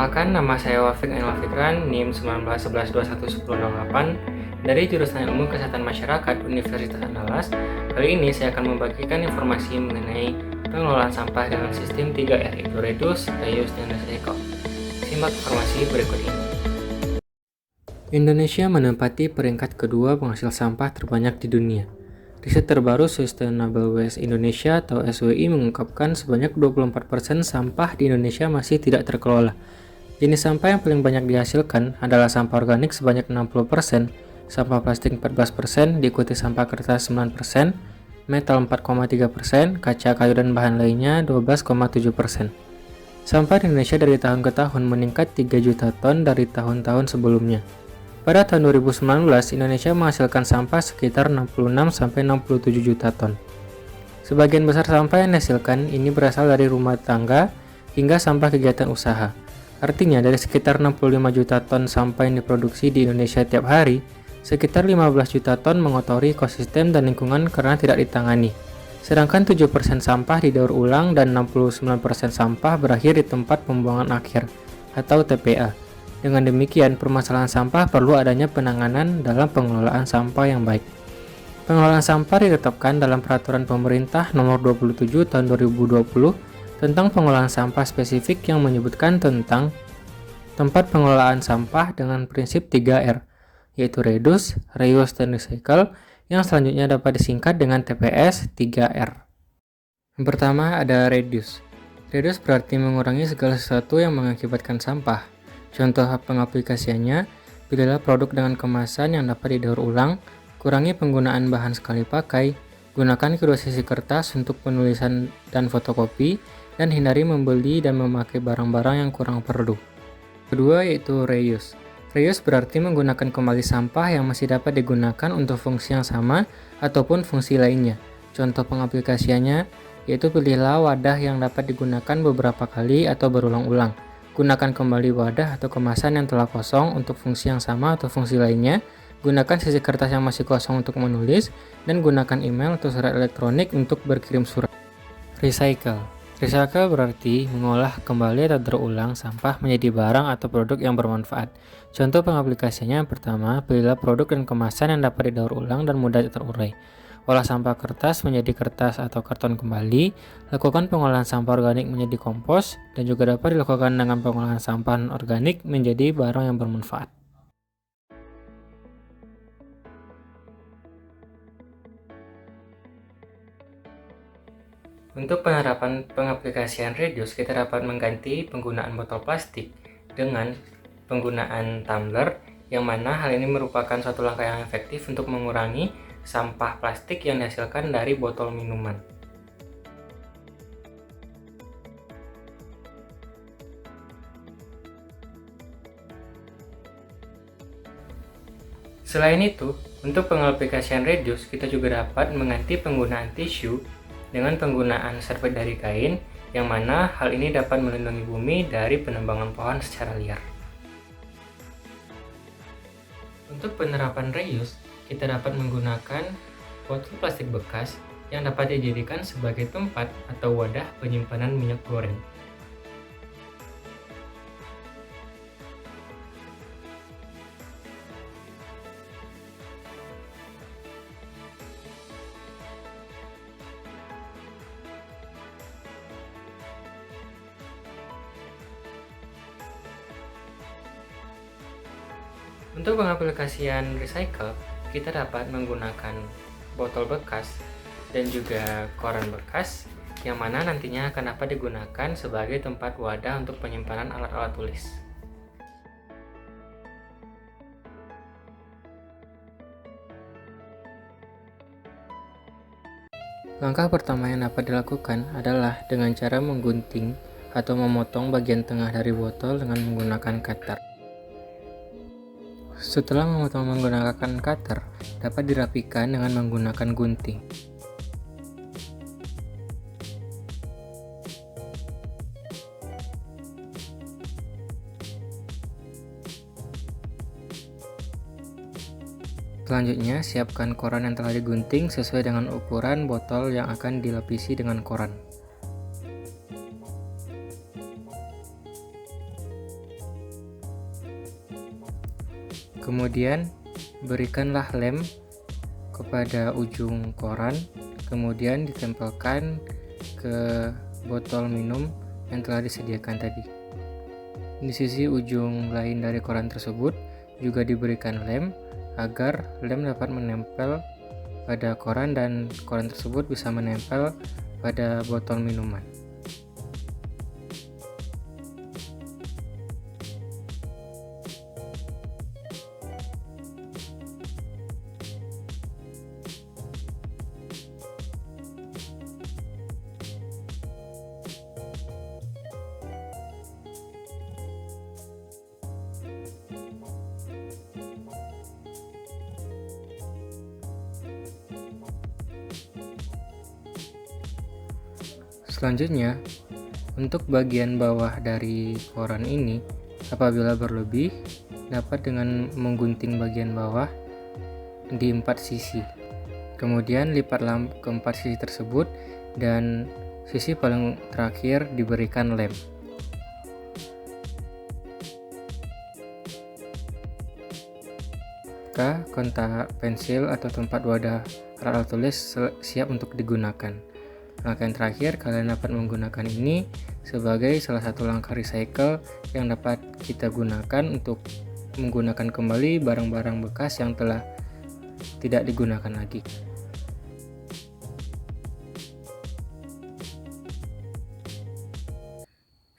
Perkenalkan, nama saya Wafik Ainul Fikran, NIM 1911211008 dari jurusan Ilmu Kesehatan Masyarakat Universitas Andalas. Kali ini saya akan membagikan informasi mengenai pengelolaan sampah dengan sistem 3R, yaitu Reduce, Reuse, dan Recycle. Simak informasi berikut ini. Indonesia menempati peringkat kedua penghasil sampah terbanyak di dunia. Riset terbaru Sustainable Waste Indonesia atau SWI mengungkapkan sebanyak 24% sampah di Indonesia masih tidak terkelola. Jenis sampah yang paling banyak dihasilkan adalah sampah organik sebanyak 60%, sampah plastik 14%, diikuti sampah kertas 9%, metal 4,3%, kaca, kayu, dan bahan lainnya 12,7%. Sampah di Indonesia dari tahun ke tahun meningkat 3 juta ton dari tahun-tahun sebelumnya. Pada tahun 2019, Indonesia menghasilkan sampah sekitar 66-67 juta ton. Sebagian besar sampah yang dihasilkan ini berasal dari rumah tangga hingga sampah kegiatan usaha. Artinya, dari sekitar 65 juta ton sampah yang diproduksi di Indonesia tiap hari, sekitar 15 juta ton mengotori ekosistem dan lingkungan karena tidak ditangani. Sedangkan 7% sampah didaur ulang dan 69% sampah berakhir di tempat pembuangan akhir atau TPA. Dengan demikian, permasalahan sampah perlu adanya penanganan dalam pengelolaan sampah yang baik. Pengelolaan sampah ditetapkan dalam Peraturan Pemerintah Nomor 27 Tahun 2020 tentang pengelolaan sampah spesifik yang menyebutkan tentang tempat pengelolaan sampah dengan prinsip 3R, yaitu Reduce, Reuse, dan Recycle, yang selanjutnya dapat disingkat dengan TPS 3R. Yang pertama ada Reduce. Reduce berarti mengurangi segala sesuatu yang mengakibatkan sampah. Contoh pengaplikasiannya, pilihlah produk dengan kemasan yang dapat didaur ulang, kurangi penggunaan bahan sekali pakai, gunakan kedua sisi kertas untuk penulisan dan fotokopi, dan hindari membeli dan memakai barang-barang yang kurang perlu. Kedua yaitu reuse. Reuse berarti menggunakan kembali sampah yang masih dapat digunakan untuk fungsi yang sama ataupun fungsi lainnya. Contoh pengaplikasiannya yaitu pilihlah wadah yang dapat digunakan beberapa kali atau berulang-ulang. Gunakan kembali wadah atau kemasan yang telah kosong untuk fungsi yang sama atau fungsi lainnya. Gunakan sisi kertas yang masih kosong untuk menulis, dan gunakan email atau surat elektronik untuk berkirim surat. Recycle. Recycle berarti mengolah kembali atau terulang sampah menjadi barang atau produk yang bermanfaat. Contoh pengaplikasiannya yang pertama, pilihlah produk dan kemasan yang dapat didaur ulang dan mudah terurai. Olah sampah kertas menjadi kertas atau karton kembali, lakukan pengolahan sampah organik menjadi kompos, dan juga dapat dilakukan dengan pengolahan sampah non-organik menjadi barang yang bermanfaat. Untuk penerapan pengaplikasian Reduce, kita dapat mengganti penggunaan botol plastik dengan penggunaan tumbler, yang mana hal ini merupakan suatu langkah yang efektif untuk mengurangi sampah plastik yang dihasilkan dari botol minuman. Selain itu, untuk pengaplikasian Reduce, kita juga dapat mengganti penggunaan tisu dengan penggunaan serbet dari kain, yang mana hal ini dapat melindungi bumi dari penebangan pohon secara liar. Untuk penerapan reuse, kita dapat menggunakan botol plastik bekas yang dapat dijadikan sebagai tempat atau wadah penyimpanan minyak goreng. Untuk pengaplikasian recycle, kita dapat menggunakan botol bekas dan juga koran bekas, yang mana nantinya akan dapat digunakan sebagai tempat wadah untuk penyimpanan alat-alat tulis. Langkah pertama yang dapat dilakukan adalah dengan cara menggunting atau memotong bagian tengah dari botol dengan menggunakan cutter. Setelah memotong menggunakan cutter, dapat dirapikan dengan menggunakan gunting. Selanjutnya, siapkan koran yang telah digunting sesuai dengan ukuran botol yang akan dilapisi dengan koran. Kemudian berikanlah lem kepada ujung koran, kemudian ditempelkan ke botol minum yang telah disediakan tadi. Di sisi ujung lain dari koran tersebut juga diberikan lem agar lem dapat menempel pada koran dan koran tersebut bisa menempel pada botol minuman. Selanjutnya, untuk bagian bawah dari koran ini, apabila berlebih, dapat dengan menggunting bagian bawah di 4 sisi. Kemudian lipatlah ke 4 sisi tersebut dan sisi paling terakhir diberikan lem. Maka kontak pensil atau tempat wadah alat tulis siap untuk digunakan. Langkah yang terakhir, kalian dapat menggunakan ini sebagai salah satu langkah recycle yang dapat kita gunakan untuk menggunakan kembali barang-barang bekas yang telah tidak digunakan lagi.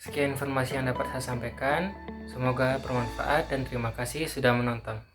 Sekian informasi yang dapat saya sampaikan. Semoga bermanfaat dan terima kasih sudah menonton.